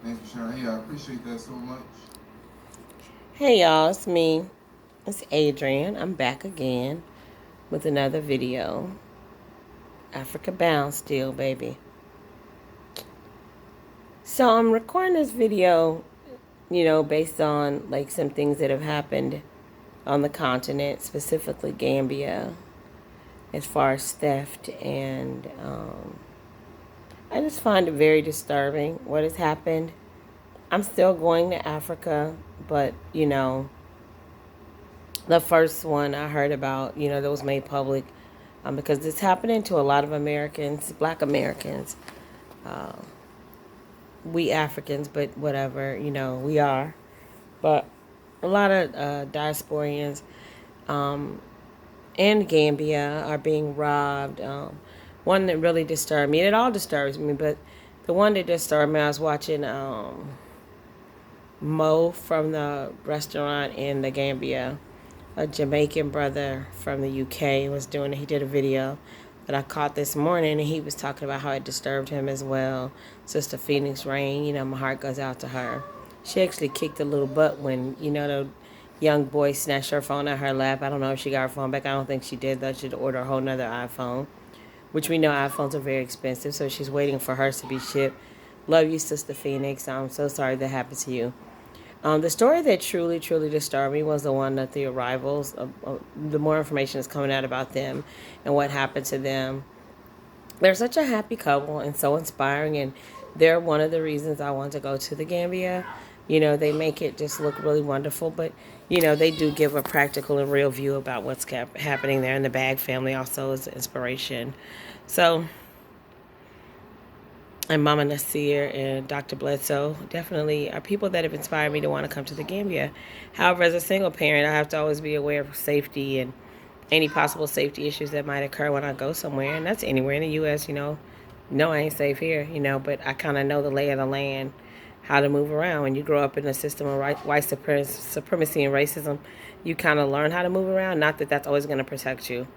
Thanks for sharing. Yeah, I appreciate that so much. Hey y'all, it's me. It's Adrian. I'm back again with another video. Africa bound still, baby. So I'm recording this video, based on like some things that have happened on the continent, specifically Gambia, as far as theft. And I just find it very disturbing what has happened. I'm still going to Africa, but the first one I heard about, that was made public, because it's happening to a lot of Americans, Black Americans, uh, we Africans, but whatever, we are. But a lot of diasporians in Gambia are being robbed. One that really disturbed me, and it all disturbs me, but the one that disturbed me, I was watching Mo from the restaurant in the Gambia, a Jamaican brother from the UK was doing it. He did a video that I caught this morning, and he was talking about how it disturbed him as well. Sister Phoenix Rain, my heart goes out to her. She actually kicked a little butt when, the young boy snatched her phone out her lap. I don't know if she got her phone back. I don't think she did, though. She'd order a whole nother iPhone, which we know iPhones are very expensive, so she's waiting for hers to be shipped. Love you, Sister Phoenix. I'm so sorry that happened to you. The story that truly, truly disturbed me was the one that the arrivals, the more information is coming out about them and what happened to them. They're such a happy couple and so inspiring, and they're one of the reasons I want to go to the Gambia. They make it just look really wonderful, but, they do give a practical and real view about what's happening there, and the Bag family also is inspiration. So, and Mama Nasir and Dr. Bledsoe definitely are people that have inspired me to want to come to the Gambia. However, as a single parent, I have to always be aware of safety and any possible safety issues that might occur when I go somewhere, and that's anywhere in the U.S. No, I ain't safe here, but I kind of know the lay of the land, how to move around. When you grow up in a system of white supremacy and racism, you kind of learn how to move around. Not that that's always going to protect you,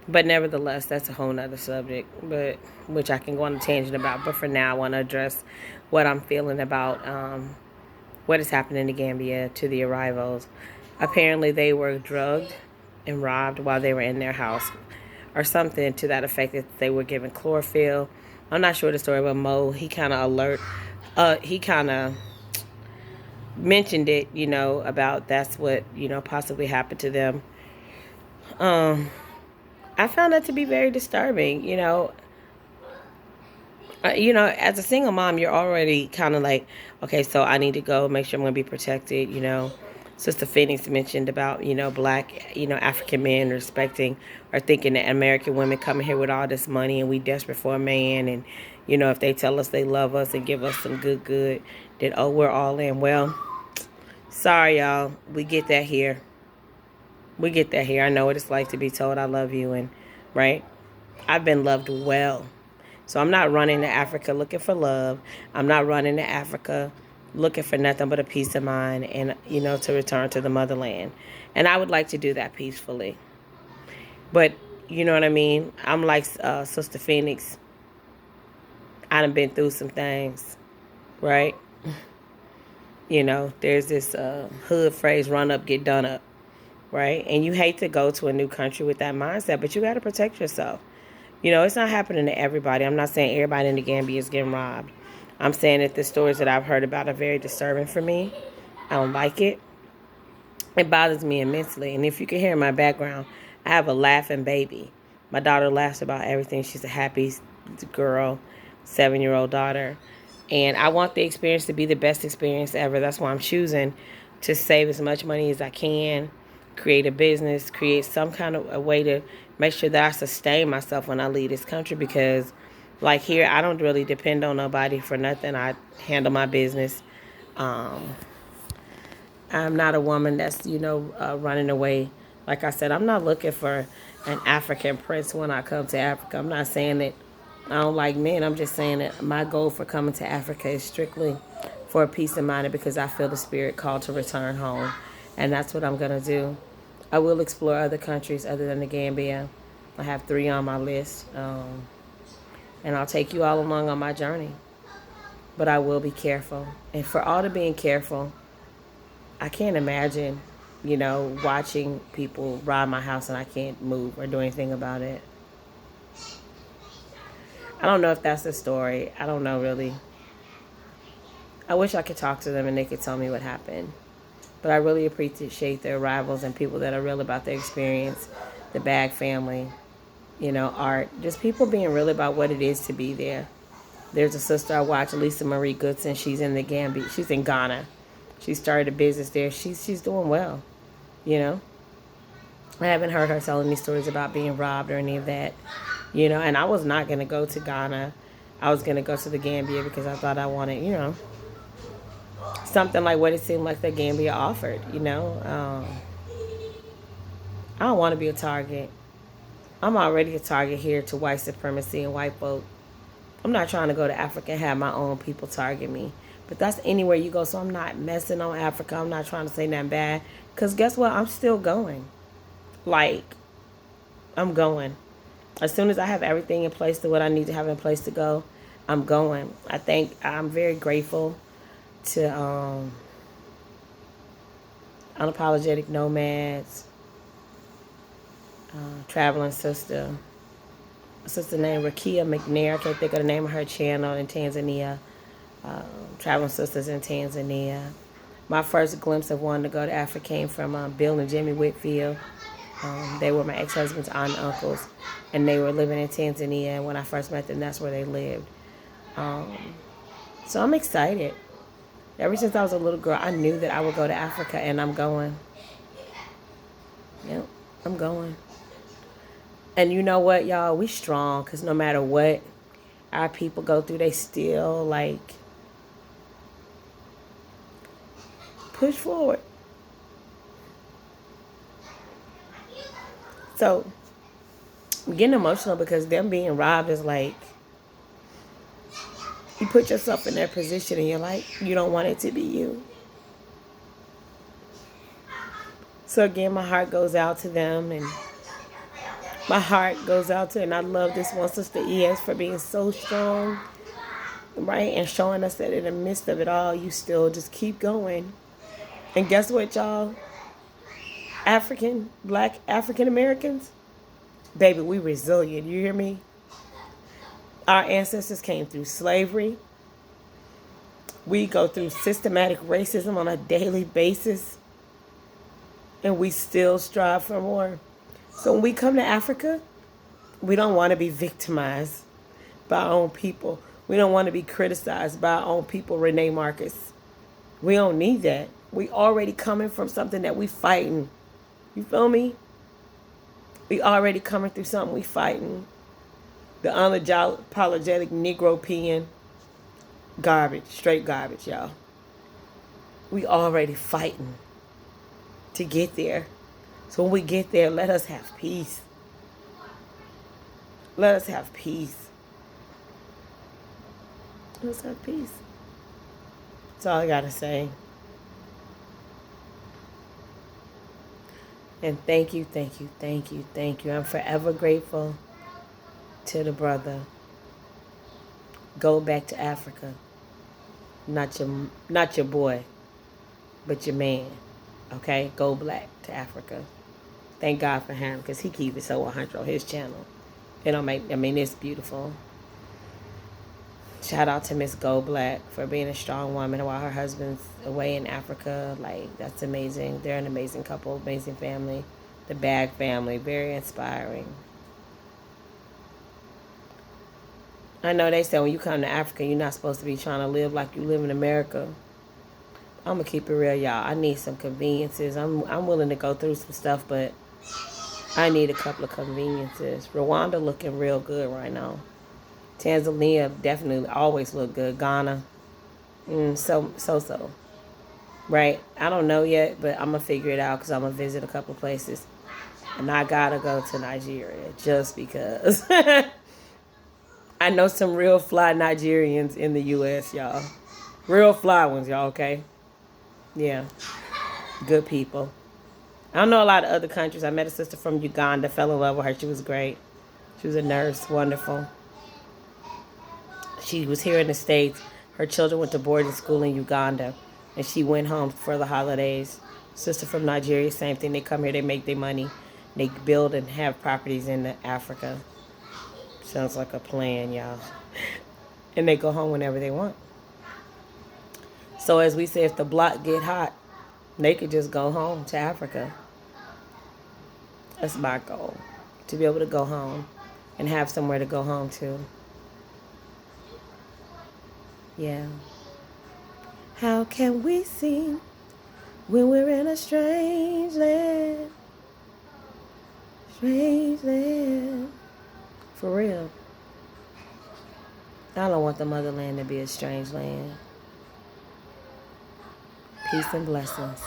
but nevertheless, that's a whole nother subject, but which I can go on a tangent about. But for now, I want to address what I'm feeling about what has happened in the Gambia to the arrivals. Apparently, they were drugged and robbed while they were in their house, or something to that effect. That they were given chlorophyll. I'm not sure the story, but Mo, he kind of he kind of mentioned it, about that's what possibly happened to them. Um, I found that to be very disturbing. As a single mom, you're already kind of like, okay, so I need to go make sure I'm going to be protected. Sister Phoenix mentioned about, black, African men respecting or thinking that American women coming here with all this money and we desperate for a man. And, if they tell us they love us and give us some good, then, oh, we're all in. Well, sorry, y'all. We get that here. We get that here. I know what it's like to be told I love you, and, right? I've been loved well. So I'm not running to Africa looking for love. I'm not running to Africa looking for nothing but a peace of mind and, to return to the motherland. And I would like to do that peacefully. But, you know what I mean? I'm like Sister Phoenix. I done been through some things, right? There's this hood phrase, run up, get done up, right? And you hate to go to a new country with that mindset, but you got to protect yourself. It's not happening to everybody. I'm not saying everybody in the Gambia is getting robbed. I'm saying that the stories that I've heard about are very disturbing for me. I don't like it. It bothers me immensely. And if you can hear in my background, I have a laughing baby. My daughter laughs about everything. She's a happy girl, 7-year-old daughter. And I want the experience to be the best experience ever. That's why I'm choosing to save as much money as I can, create a business, create some kind of a way to make sure that I sustain myself when I leave this country. Because, like here, I don't really depend on nobody for nothing. I handle my business. Um, I'm not a woman that's, running away. Like I said, I'm not looking for an African prince when I come to Africa. I'm not saying that I don't like men. I'm just saying that my goal for coming to Africa is strictly for a peace of mind and because I feel the spirit called to return home. And that's what I'm going to do. I will explore other countries other than the Gambia. I have 3 on my list. And I'll take you all along on my journey. but I will be careful. And for all the being careful, I can't imagine, watching people rob my house and I can't move or do anything about it. I don't know if that's the story. I don't know really. I wish I could talk to them and they could tell me what happened. But I really appreciate the arrivals and people that are real about their experience, the Bag family, Art, just people being real about what it is to be there. There's a sister I watch, Lisa Marie Goodson. She's in the Gambia. She's in Ghana. She started a business there. She's doing well, you know. I haven't heard her telling me stories about being robbed or any of that, And I was not gonna go to Ghana. I was gonna go to the Gambia because I thought I wanted, something like what it seemed like the Gambia offered. I don't want to be a target. I'm already a target here to white supremacy and white folk. I'm not trying to go to Africa and have my own people target me. But that's anywhere you go. So I'm not messing on Africa. I'm not trying to say nothing bad. Because guess what? I'm still going. I'm going. As soon as I have everything in place to what I need to have in place to go, I'm going. I think I'm very grateful to Unapologetic Nomads, traveling sister. A sister named Rakia McNair. I can't think of the name of her channel in Tanzania. Traveling Sisters in Tanzania. My first glimpse of wanting to go to Africa came from Bill and Jimmy Whitfield. They were my ex-husband's aunt and uncles, and they were living in Tanzania. And when I first met them, that's where they lived. So I'm excited. Ever since I was a little girl, I knew that I would go to Africa, and I'm going. Yep, I'm going. And you know what, y'all? We strong, because no matter what our people go through, they still, push forward. So, I'm getting emotional because them being robbed is you put yourself in their position and you don't want it to be you. So again, my heart goes out to them, and my heart goes out to, and I love this one sister ES for being so strong, right? And showing us that in the midst of it all, you still just keep going. And guess what, y'all? Black African Americans, baby, we resilient. You hear me? Our ancestors came through slavery. We go through systematic racism on a daily basis. And we still strive for more. So when we come to Africa, we don't want to be victimized by our own people. We don't want to be criticized by our own people, Renee Marcus. We don't need that. We already coming from something that we fighting. You feel me? We already coming through something we fighting. The unapologetic Negro peeing. Garbage. Straight garbage, y'all. We already fighting to get there. So when we get there, let us have peace. Let us have peace. Let's have peace. That's all I gotta say. And thank you, thank you, thank you, thank you. I'm forever grateful to the brother. Go back to Africa. Not your boy, but your man. Okay? Go black to Africa. Thank God for him, because he keeps it so 100 on his channel. It's beautiful. Shout out to Miss Go Black for being a strong woman while her husband's away in Africa. That's amazing. They're an amazing couple, amazing family. The Bag family, very inspiring. I know they say when you come to Africa, you're not supposed to be trying to live like you live in America. I'm going to keep it real, y'all. I need some conveniences. I'm willing to go through some stuff, but I need a couple of conveniences. Rwanda looking real good right now. Tanzania definitely always look good. Ghana, so. Right? I don't know yet, but I'm going to figure it out because I'm going to visit a couple places. And I got to go to Nigeria just because. I know some real fly Nigerians in the U.S., y'all. Real fly ones, y'all, okay? Yeah. Good people. I don't know a lot of other countries. I met a sister from Uganda, fell in love with her. She was great. She was a nurse, wonderful. She was here in the States. Her children went to boarding school in Uganda, and she went home for the holidays. Sister from Nigeria, same thing. They come here, they make their money, they build and have properties in Africa. Sounds like a plan, y'all. And they go home whenever they want. So as we say, if the block get hot, they could just go home to Africa. That's my goal, to be able to go home and have somewhere to go home to. Yeah. How can we sing when we're in a strange land? Strange land. For real. I don't want the motherland to be a strange land. Peace and blessings.